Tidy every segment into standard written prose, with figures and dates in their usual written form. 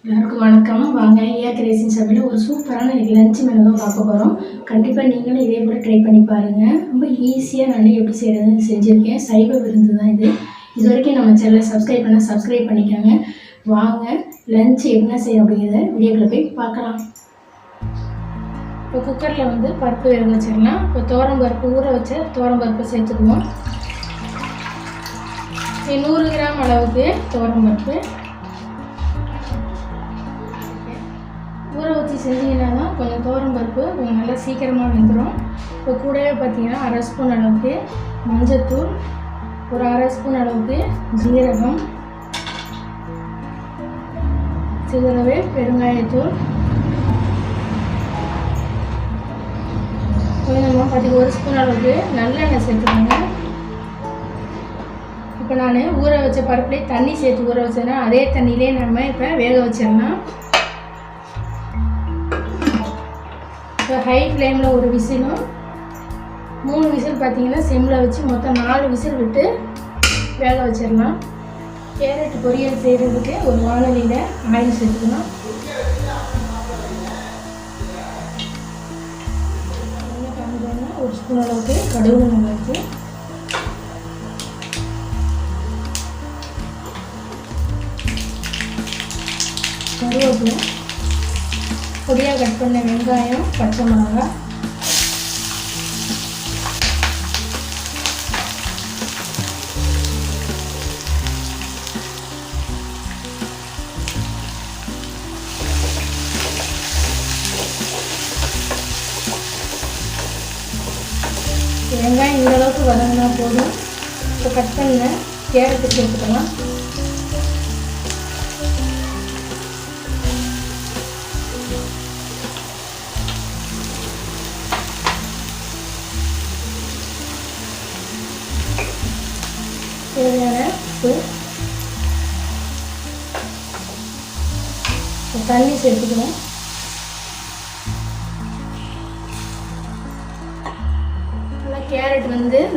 எல்லாருக்கும் வணக்கம். வாங்க ஏஆர் கிரியேஷன் சமையல் ஒரு சூப்பரான லஞ்ச் மெனு தான் பார்க்க போகிறோம். கண்டிப்பாக நீங்களும் இதே போல் ட்ரை பண்ணி பாருங்கள். ரொம்ப ஈஸியாக நான் எப்படி செய்கிறதுன்னு செஞ்சுருக்கேன். சைவ விருந்து தான் இது. இது வரைக்கும் நம்ம சேனலை சப்ஸ்கிரைப் பண்ணிக்கோங்க. வாங்க லஞ்ச் என்ன செய்ய அப்படிங்கிறத வீடியோக்குள்ளே போய் பார்க்கலாம். இப்போ குக்கரில் பருப்பு வேக வச்சிடலாம். இப்போ பருப்பு ஊற வச்ச பருப்பை சேர்த்துக்குவோம். 100 கிராம் அளவுக்கு பருப்பு ஊற வச்சு செஞ்சிங்கன்னா தான் கொஞ்சம் பருப்பு கொஞ்சம் நல்லா சீக்கிரமாக வெந்துடும். இப்போ கூடவே பார்த்திங்கன்னா 1/2 ஸ்பூன் அளவுக்கு மஞ்சள்தூள், ஒரு 1/2 ஸ்பூன் அளவுக்கு ஜீரகம், சிறிதளவு பெருங்காயத்தூள், கொஞ்சமாக 1 ஸ்பூன் அளவுக்கு நல்லெண்ணெய் சேர்த்துக்கோங்க. இப்போ நான் ஊற வச்ச பருப்புலேயே தண்ணி சேர்த்து ஊற வச்சேன்னா அதே தண்ணியிலே நம்ம இப்போ வேக வச்சிடலாம். இப்போ ஹை ஃப்ளேமில் ஒரு விசிலும் 3 விசில் பார்த்திங்கன்னா சிம்மில் வச்சு மொத்தம் 4 விசில் விட்டு வேக வச்சிடலாம். கேரட் பொரியல் செய்கிறதுக்கு ஒரு வானலியில் ஆயில் சேர்த்துக்கலாம். ஒரு ஸ்பூன் அளவுக்கு கடுகு மிளகு, கருவேப்பிலை, பொடியாக கட் பண்ண வெங்காயம், பச்சை மிளகாய், வெங்காயம் இந்தளவுக்கு வதங்கினா போதும். இப்போ கட் பண்ண கேரட்டு சேர்த்துக்கலாம். தேவையான உப்பு, தண்ணி சேர்த்துக்கணும். நல்லா கேரட்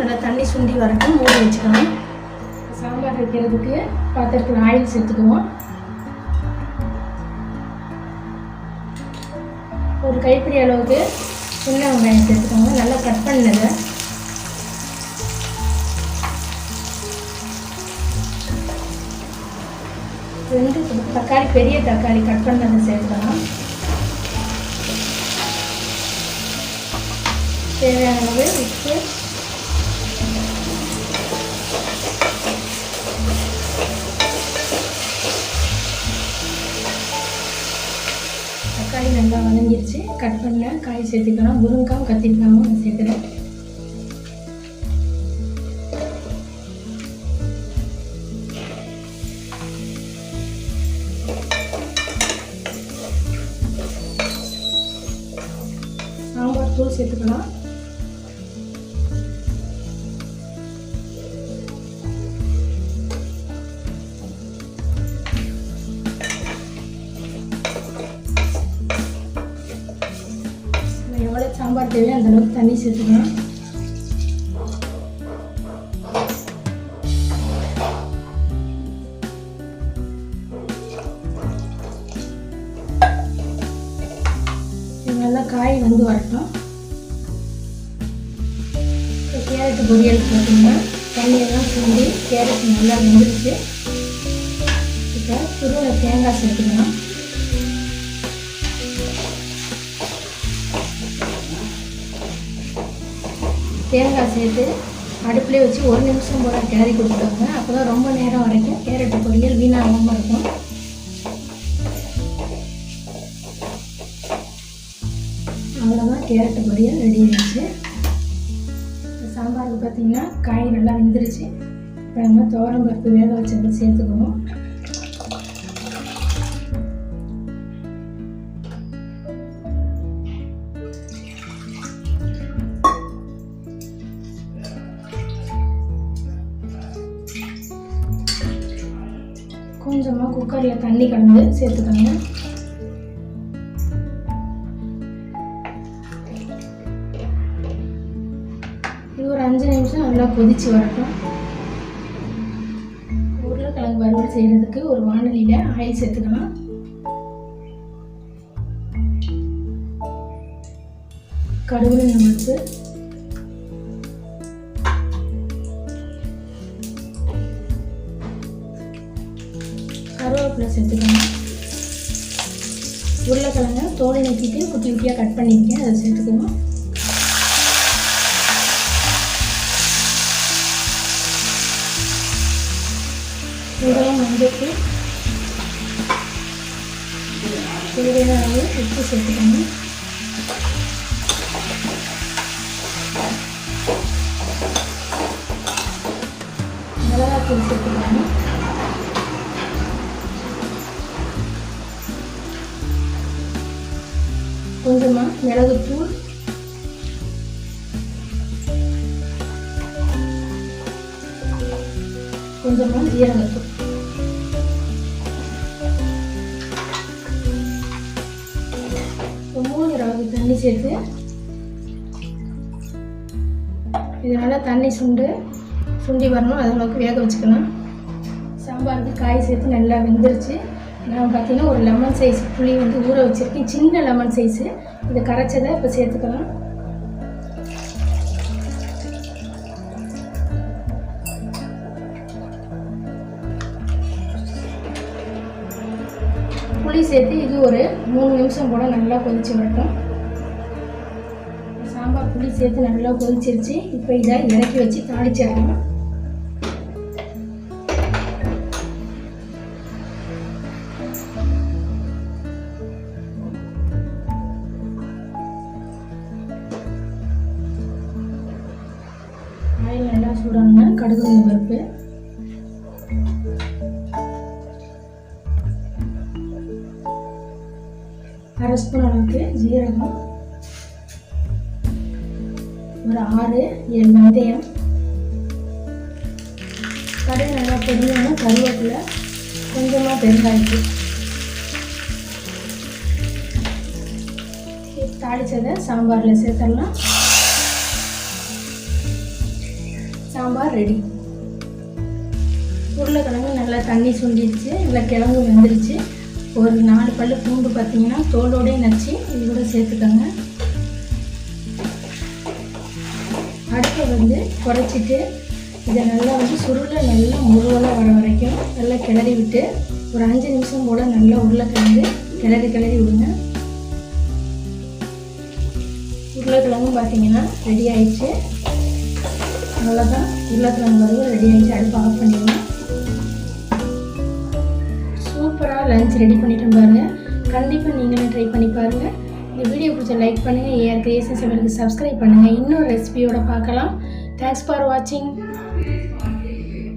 நல்லா தண்ணி சுண்டி வரட்டும், மூடி வச்சுக்கணும். சாம்பார் வைக்கிறதுக்கு பாத்திரத்தில் ஆயில் சேர்த்துக்குவோம். ஒரு கைப்பிடி அளவுக்கு சின்ன வெங்காயம் சேர்த்துக்கோங்க, நல்லா கட் பண்ணதை. தக்காளி, பெரிய தக்காளி கட் பண்ணதை சேர்க்கலாம். தேவையான அளவு உப்பு, தக்காளி நல்லா வதங்கிடுச்சு. கட் பண்ண காய் சேர்த்துக்கலாம். முருங்காய், கத்திரிக்காயும் நான் சேர்க்குறேன். சாம்பார் தூள் சேர்த்துக்கலாம். எவ்வளோ சாம்பார் தேவையோ அந்த அளவுக்கு தண்ணி சேர்த்துக்கலாம். நல்லா காய் வரட்டும். கேரட் பொரியல் பார்த்தீங்கன்னா தண்ணியெல்லாம் சுண்டி கேரட் நல்லா வெந்துருச்சு. இப்போ துருவ தேங்காய் சேர்த்துக்கலாம். தேங்காய் சேர்த்து அடுப்புலேயே வச்சு 1 நிமிஷம் போல் கிளறி கொடுத்துருவாங்க. அப்போ தான் ரொம்ப நேரம் வரைக்கும் கேரட் பொரியல் வீணாகாமல் இருக்கும். அவ்வளோதான், கேரட் பொரியல் ரெடி ஆகிடுச்சு. சாம்பாருக்கு பார்த்திங்கன்னா காய் நல்லா வெந்துருச்சு. இப்போ நம்ம பருப்பு வேக வச்சதை சேர்த்துக்குவோம். கொஞ்சமாக குக்கரில் தண்ணி கலந்து சேர்த்துக்கோங்க. இது ஒரு 5 நிமிஷம் நல்லா கொதிச்சு வரட்டும். உருளைக்கிழங்கு வறுவல் செய்கிறதுக்கு ஒரு வானலியில் ஆயில் சேர்த்துக்கலாம். கடுகு பருப்பு, கருவேப்பிலை சேர்த்துக்கணும். உருளைக்கிழங்க தோலை நீக்கிட்டு குட்டி குட்டியாக கட் பண்ணியிருக்கேன், அதை சேர்த்துக்கணும். இதெல்லாம் மஞ்சள் தேவையான அளவு உப்பு சேர்த்துக்கணும். மிளகாத்தூள் சேர்த்துக்கணும். கொஞ்சமாக மிளகுத்தூள், கொஞ்சமாக ஜீரகத்தூள், மூணு தண்ணி சேர்த்து இதனால் தண்ணி சுண்டி வரணும், அதளவுக்கு வேக வச்சுக்கணும். சாம்பாருக்கு காய் சேர்த்து நல்லா வெந்துருச்சு. நான் பார்த்தீங்கன்னா ஒரு லெமன் சைஸ் புளி ஊற வச்சுருக்கேன், சின்ன லெமன் சைஸு. இதை கரைச்சதை இப்போ சேர்த்துக்கலாம். புளி சேர்த்து இது ஒரு 3 நிமிஷம் கூட நல்லா கொதிச்சு வரட்டும். சாம்பார் புளி சேர்த்து நல்லா கொதிச்சிருச்சு. இப்போ இதை இறக்கி வச்சு தாளிச்சிடலாம். ஆயில் நல்லா சூடான கடுகு பருப்பு, அரை ஸ்பூன் அளவுக்கு ஜீரகம், ஒரு 6-7 வெந்தயம், கடுகு நல்லா பொரியணும், கருவேப்பிலை, கொஞ்சமாக பெருங்காயத்தூள். தாளிச்சதை சாம்பாரில் சேர்த்துடலாம். சாம்பார் ரெடி. உருளைக்கிழங்கு நல்லா தண்ணி சுண்டிடுச்சு, நல்லா கிழங்கு வெந்துருச்சு. ஒரு 4 பல்லு பூண்டு பார்த்தீங்கன்னா தோலோடே நச்சு இது கூட சேர்த்துக்கோங்க. அடுப்பை குறைச்சிட்டு இதை நல்லா சுருளை நல்லா முருவலாக வர வரைக்கும் நல்லா கிளறி விட்டு ஒரு 5 நிமிஷம் போல் நல்லா உருளைக்கிழங்கு கிளறி விடுங்க. உருளைக்கிழங்கும் பார்த்தீங்கன்னா ரெடி ஆயிடுச்சு. அவ்வளோதான், உருளைக்கிழங்கு வரைக்கும் ரெடி ஆகிடுச்சு. அடுப்பு ஆஃப் பண்ணிடலாம். சூப்பராக லஞ்ச் ரெடி பண்ணிட்டோம் பாருங்கள். கண்டிப்பாக நீங்களும் ட்ரை பண்ணி பாருங்கள். இந்த வீடியோ பிடிச்ச லைக் பண்ணுங்கள், ஏஆர் கிரியேஷன்ஸ் சேனலுக்கு சப்ஸ்கிரைப் பண்ணுங்கள். இன்னொரு ரெசிபியோட பார்க்கலாம். தேங்க்ஸ் ஃபார் வாட்சிங்.